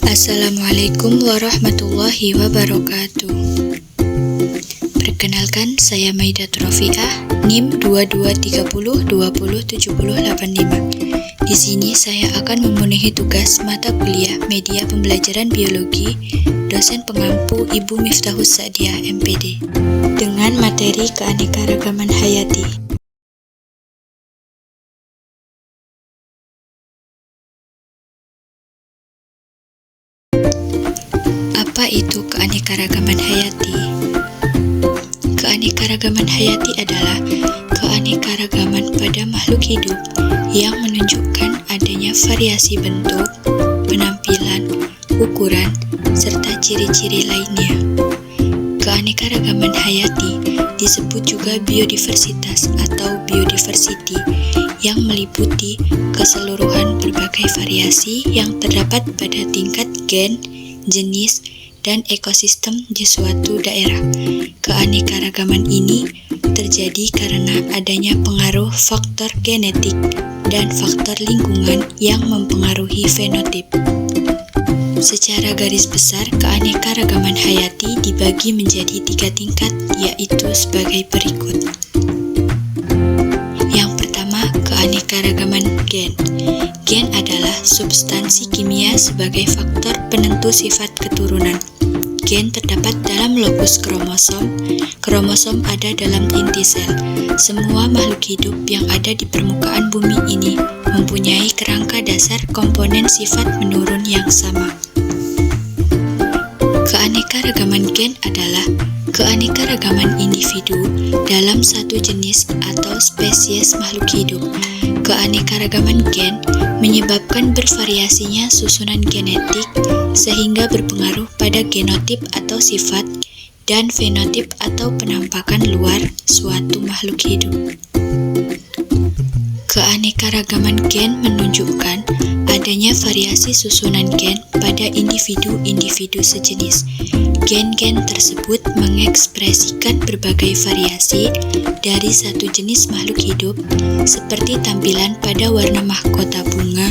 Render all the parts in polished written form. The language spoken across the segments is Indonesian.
Assalamualaikum warahmatullahi wabarakatuh. Perkenalkan, saya Maidatul Rafiah, NIM 2230207085. Di sini saya akan memenuhi tugas mata kuliah Media Pembelajaran Biologi dosen pengampu Ibu Miftahus Sa'diah, MPD, dengan materi keanekaragaman hayati. Apa itu keanekaragaman hayati? Keanekaragaman hayati adalah keanekaragaman pada makhluk hidup yang menunjukkan adanya variasi bentuk, penampilan, ukuran, serta ciri-ciri lainnya. Keanekaragaman hayati disebut juga biodiversitas atau biodiversity, yang meliputi keseluruhan berbagai variasi yang terdapat pada tingkat gen, jenis, dan ekosistem di suatu daerah. Keanekaragaman ini terjadi karena adanya pengaruh faktor genetik dan faktor lingkungan yang mempengaruhi fenotip. Secara garis besar, keanekaragaman hayati dibagi menjadi 3 tingkat, yaitu sebagai berikut. Yang pertama, keanekaragaman gen. Gen adalah substansi kimia sebagai faktor penentu sifat keturunan. Gen terdapat dalam lokus kromosom. Kromosom ada dalam inti sel. Semua makhluk hidup yang ada di permukaan bumi ini mempunyai kerangka dasar komponen sifat menurun yang sama. Keanekaragaman gen adalah keanekaragaman individu dalam satu jenis atau spesies makhluk hidup. Keanekaragaman gen menyebabkan bervariasinya susunan genetik sehingga berpengaruh pada genotip atau sifat dan fenotip atau penampakan luar suatu makhluk hidup. Keanekaragaman gen menunjukkan adanya variasi susunan gen pada individu-individu sejenis. Gen-gen tersebut mengekspresikan berbagai variasi dari satu jenis makhluk hidup, seperti tampilan pada warna mahkota bunga,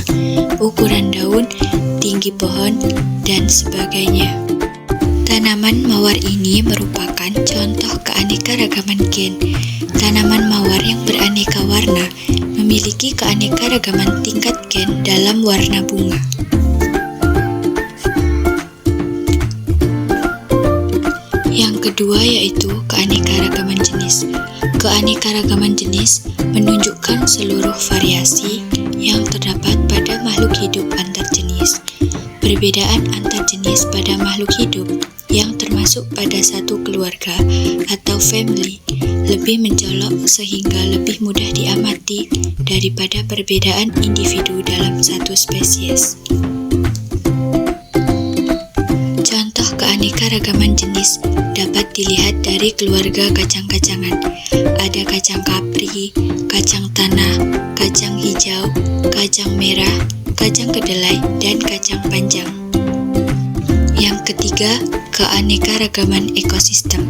ukuran daun, tinggi pohon, dan sebagainya. Tanaman mawar ini merupakan contoh keanekaragaman gen. Tanaman mawar yang beraneka warna memiliki keanekaragaman tingkat gen dalam warna bunga. Yang kedua yaitu keanekaragaman jenis. Keanekaragaman jenis menunjukkan seluruh variasi yang terdapat pada makhluk hidup antar jenis. Perbedaan antar jenis pada makhluk hidup yang termasuk pada satu keluarga atau family lebih mencolok sehingga lebih mudah diamati daripada perbedaan individu dalam satu spesies. Contoh keanekaragaman jenis dapat dilihat dari keluarga kacang-kacangan. Ada kacang kapri, kacang tanah, kacang hijau, kacang merah, kacang kedelai, dan kacang panjang. Yang ketiga, keanekaragaman ekosistem.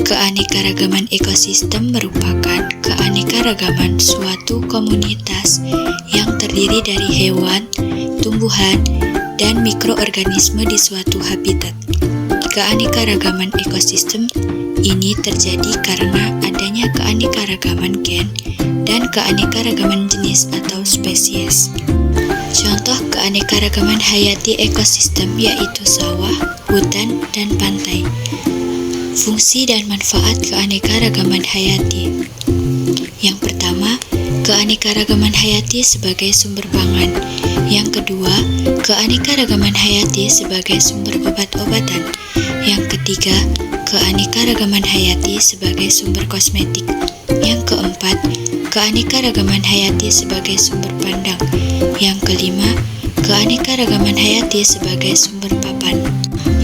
Keanekaragaman ekosistem merupakan keanekaragaman suatu komunitas yang terdiri dari hewan, tumbuhan, dan mikroorganisme di suatu habitat. Keanekaragaman ekosistem ini terjadi karena adanya keanekaragaman gen dan keanekaragaman jenis atau spesies. Contoh keanekaragaman hayati ekosistem yaitu sawah, hutan, dan pantai. Fungsi dan manfaat keanekaragaman hayati. Yang pertama, keanekaragaman hayati sebagai sumber pangan. Yang kedua, keanekaragaman hayati sebagai sumber obat-obatan. Yang ketiga, keanekaragaman hayati sebagai sumber kosmetik. Yang keempat, keanekaragaman hayati sebagai sumber pandang. Yang kelima, keanekaragaman hayati sebagai sumber papan.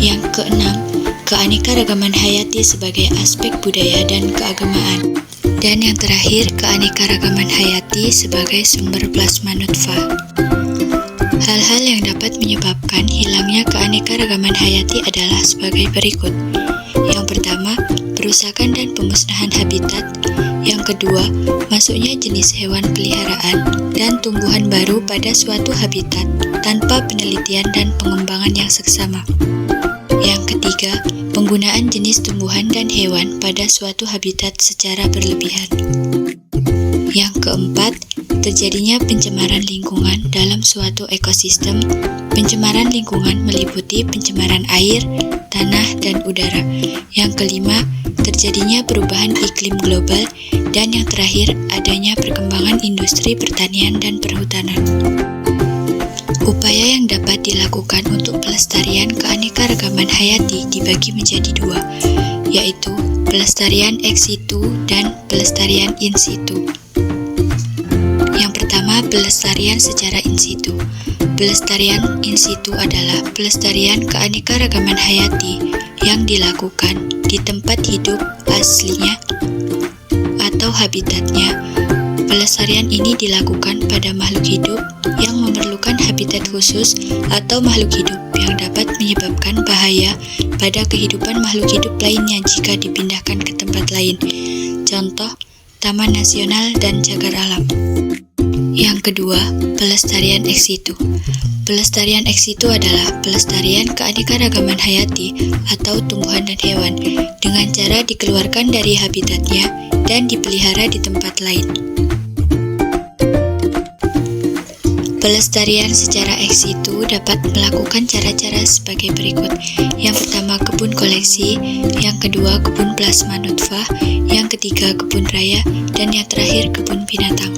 Yang keenam, keanekaragaman hayati sebagai aspek budaya dan keagamaan. Dan yang terakhir, keanekaragaman hayati sebagai sumber plasma nutfah. Hal-hal yang dapat menyebabkan hilangnya keanekaragaman hayati adalah sebagai berikut. Yang pertama, perusakan dan pemusnahan habitat. Yang kedua, masuknya jenis hewan peliharaan dan tumbuhan baru pada suatu habitat. tanpa penelitian dan pengembangan yang seksama. Yang ketiga, penggunaan jenis tumbuhan dan hewan pada suatu habitat secara berlebihan. Yang keempat, terjadinya pencemaran lingkungan dalam suatu ekosistem. Pencemaran lingkungan meliputi pencemaran air, tanah, dan udara. Yang kelima, terjadinya perubahan iklim global. Dan yang terakhir, adanya perkembangan industri pertanian dan perhutanan. Upaya yang dapat dilakukan untuk pelestarian keanekaragaman hayati dibagi menjadi dua, yaitu pelestarian ex situ dan pelestarian in situ. Yang pertama, pelestarian secara in situ. Pelestarian in situ adalah pelestarian keanekaragaman hayati yang dilakukan di tempat hidup aslinya atau habitatnya. Pelestarian ini dilakukan pada makhluk hidup yang memerlukan habitat khusus atau makhluk hidup yang dapat menyebabkan bahaya pada kehidupan makhluk hidup lainnya jika dipindahkan ke tempat lain. Contoh, Taman Nasional dan Cagar Alam. Yang kedua, pelestarian ex situ. Pelestarian ex situ adalah pelestarian keanekaragaman hayati atau tumbuhan dan hewan dengan cara dikeluarkan dari habitatnya dan dipelihara di tempat lain. Pelestarian secara ex situ dapat melakukan cara-cara sebagai berikut. Yang pertama, kebun koleksi. Yang kedua, kebun plasma nutfah. Yang ketiga, kebun raya. Dan yang terakhir, kebun binatang.